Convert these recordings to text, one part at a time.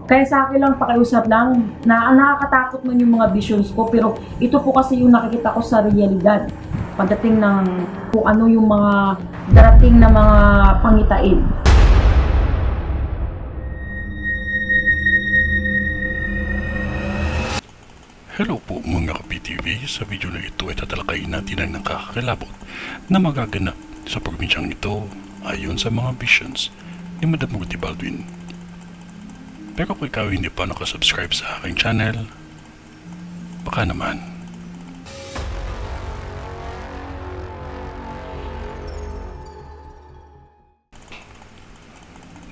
Kaya sa akin lang, pakiusap lang, na nakakatakot man yung mga visions ko, pero ito po kasi yung nakikita ko sa realidad. Pagdating ng kung ano yung mga darating na mga pangitain. Hello po mga ka-PTV, sa video na ito ay tatalakayin natin ang nakakakilabot na magaganap sa probinsyang ito ayon sa mga visions ni Madam Ruthie Baldwin. Pero kung ikaw hindi pa nakasubscribe sa aking channel, baka naman.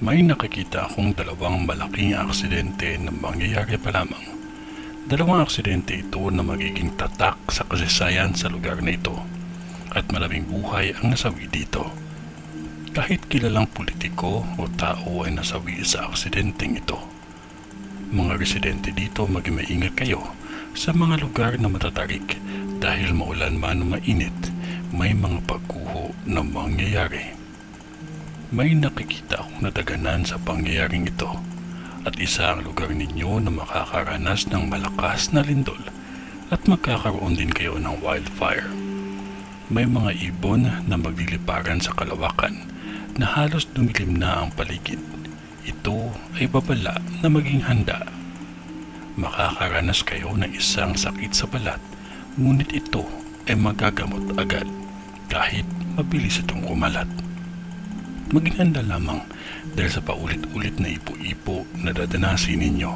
May nakikita akong dalawang malaking aksidente na mangyayari pa lamang. Dalawang aksidente ito na magiging tatak sa kasaysayan sa lugar na ito at maraming buhay ang nasawi dito. Kahit kilalang politiko o tao ay nasawi sa aksidenteng ito. Mga residente dito maging maingat kayo sa mga lugar na matatarik dahil maulan man o mainit, may mga pagguho na mangyayari. May nakikita akong nadaganan sa pangyayaring ito at isa ang lugar ninyo na makakaranas ng malakas na lindol at magkakaroon din kayo ng wildfire. May mga ibon na magliliparan sa kalawakan na halos dumilim na ang paligid. Ito ay babala na maging handa. Makakaranas kayo ng isang sakit sa balat, ngunit ito ay magagamot agad kahit mabilis itong kumalat. Maging handa lamang dahil sa paulit-ulit na ipo-ipo na dadanasin ninyo.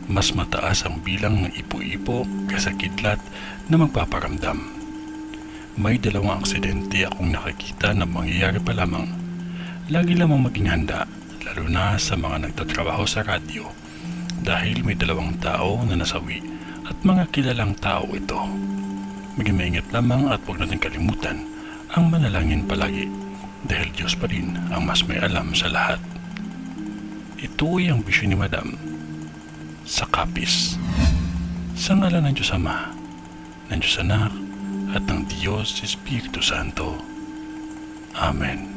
Mas mataas ang bilang ng ipo-ipo kaysa kidlat na magpaparamdam. May dalawang aksidente akong nakikita na mangyayari pa lamang. Lagi lamang maging handa, lalo na sa mga nagtatrabaho sa radyo, dahil may dalawang tao na nasawi at mga kilalang tao ito. Maging maingat lamang at huwag natin kalimutan ang manalangin palagi, dahil Diyos pa rin ang mas may alam sa lahat. Ito ay ang bisyon ni Madam sa Kapis. Sa ngalan ng Diyos Ama, ng Diyos Anak, at ng Diyos Espiritu Santo. Amen.